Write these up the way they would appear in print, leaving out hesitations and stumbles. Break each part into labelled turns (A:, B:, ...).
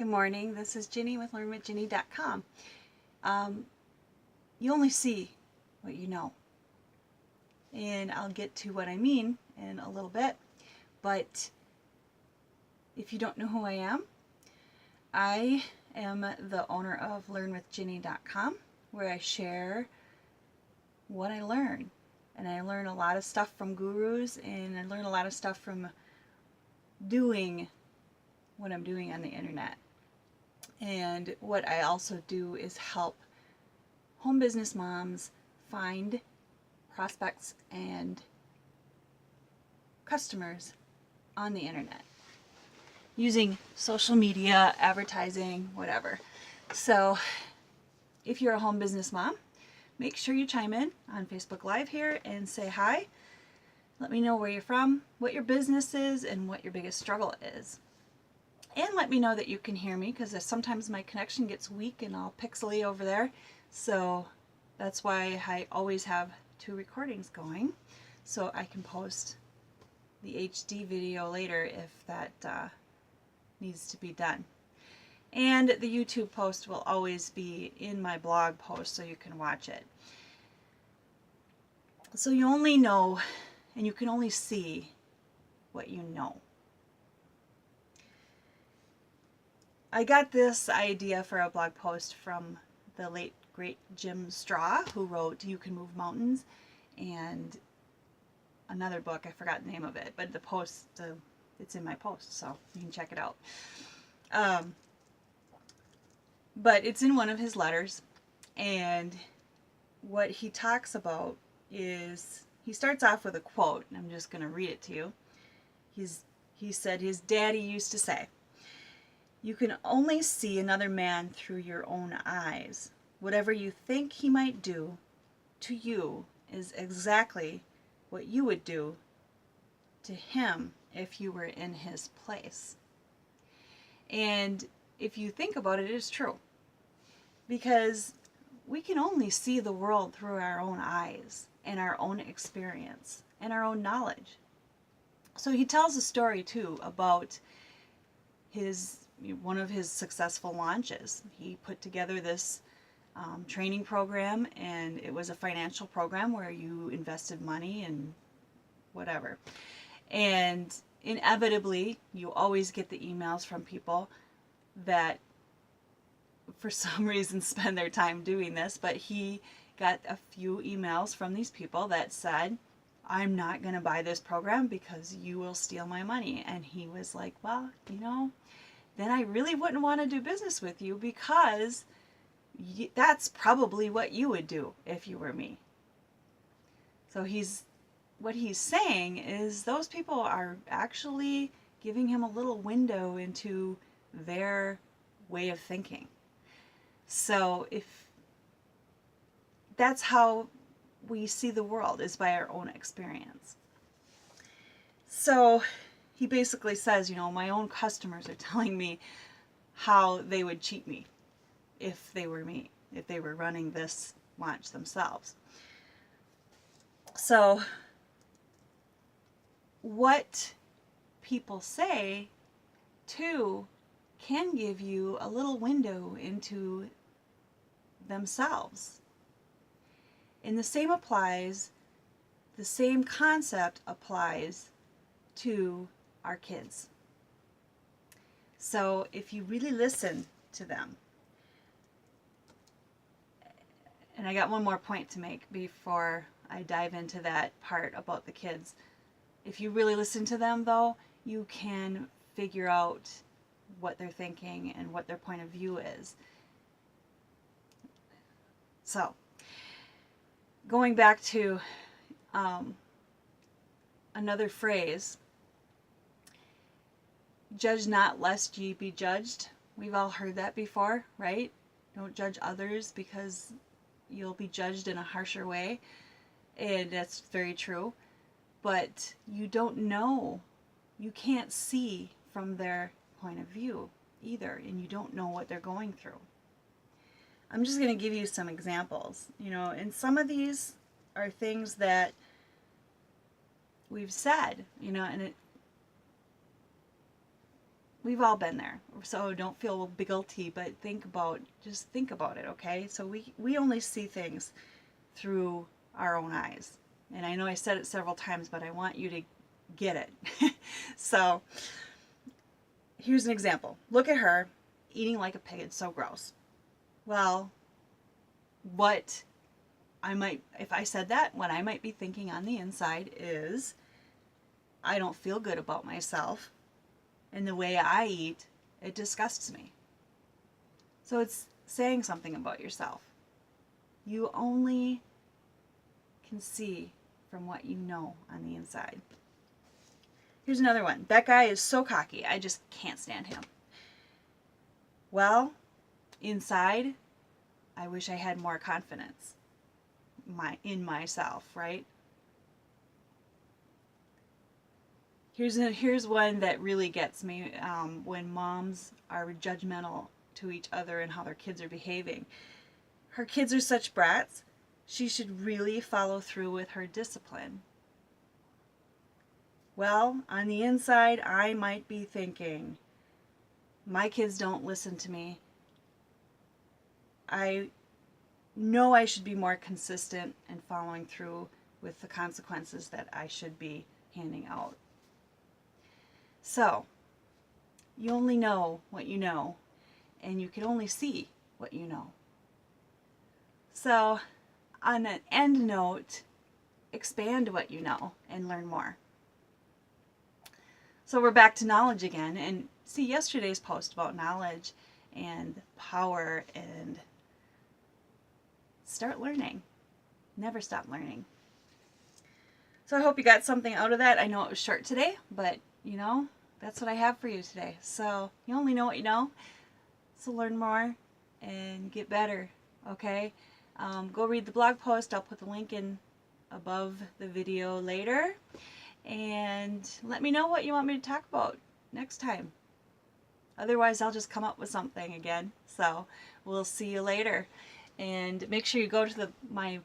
A: Good morning, this is Ginny with LearnWithGinny.com. You only see what you know, and I'll get to what I mean in a little bit, but if you don't know who I am the owner of LearnWithGinny.com, where I share what I learn, and I learn a lot of stuff from gurus, and I learn a lot of stuff from doing what I'm doing on the internet. And what I also do is help home business moms find prospects and customers on the internet using social media, advertising, whatever. So if you're a home business mom, make sure you chime in on Facebook Live here and say hi. Let me know where you're from, what your business is, and what your biggest struggle is. And let me know that you can hear me, because sometimes my connection gets weak and all pixely over there. So that's why I always have 2 recordings going, so I can post the HD video later if that needs to be done. And the YouTube post will always be in my blog post, so you can watch it. So you only know, and you can only see what you know. I got this idea for a blog post from the late great Jim Straw, who wrote You Can Move Mountains, and another book, I forgot the name of it, but the post, it's in my post, so you can check it out. But it's in one of his letters, and what he talks about is, he starts off with a quote, and I'm just going to read it to you. He said his daddy used to say, "You can only see another man through your own eyes. Whatever you think he might do to you is exactly what you would do to him if you were in his place." And if you think about it, it is true. Because we can only see the world through our own eyes and our own experience and our own knowledge. So he tells a story too about one of his successful launches. He put together this training program, and it was a financial program where you invested money and whatever. And inevitably, you always get the emails from people that for some reason spend their time doing this, but he got a few emails from these people that said, "I'm not going to buy this program because you will steal my money." And he was like, well, then I really wouldn't want to do business with you, because that's probably what you would do if you were me. So what he's saying is those people are actually giving him a little window into their way of thinking. So if that's how we see the world, is by our own experience. So he basically says, my own customers are telling me how they would cheat me if they were me, if they were running this launch themselves. So what people say too can give you a little window into themselves. And the same concept applies to our kids. So if you really listen to them, and I got one more point to make before I dive into that part about the kids. If you really listen to them, though, you can figure out what they're thinking and what their point of view is. So, going back to another phrase, "Judge not lest ye be judged." We've all heard that before, right? Don't judge others because you'll be judged in a harsher way. And that's very true. But you don't know. You can't see from their point of view either, and you don't know what they're going through. I'm just going to give you some examples, and some of these are things that we've said, and We've all been there. So don't feel guilty, but just think about it, okay? So we only see things through our own eyes. And I know I said it several times, but I want you to get it. So here's an example. Look at her eating like a pig. It's so gross. Well, what if I said that, what I might be thinking on the inside is, I don't feel good about myself, and the way I eat, it disgusts me. So it's saying something about yourself. You only can see from what you know on the inside. Here's another one. That guy is so cocky. I just can't stand him. Well, inside, I wish I had more confidence in myself, right? Here's one that really gets me, when moms are judgmental to each other and how their kids are behaving. Her kids are such brats. She should really follow through with her discipline. Well, on the inside, I might be thinking, my kids don't listen to me. I know I should be more consistent and following through with the consequences that I should be handing out. So, you only know what you know, and you can only see what you know. So, on an end note, expand what you know and learn more. So we're back to knowledge again, and see yesterday's post about knowledge and power, and start learning. Never stop learning. So I hope you got something out of that. I know it was short today, but that's what I have for you today. So you only know what you know. So learn more and get better, okay? Go read the blog post. I'll put the link in above the video later. And let me know what you want me to talk about next time. Otherwise, I'll just come up with something again. So we'll see you later. And make sure you go to my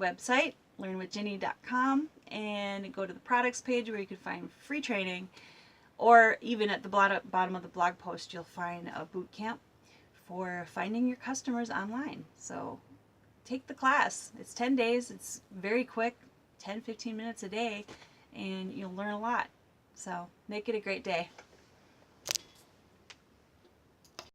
A: website, LearnWithGinny.com, and go to the products page where you can find free training. Or even at the bottom of the blog post, you'll find a boot camp for finding your customers online. So take the class. It's 10 days. It's very quick, 10-15 minutes a day, and you'll learn a lot. So make it a great day.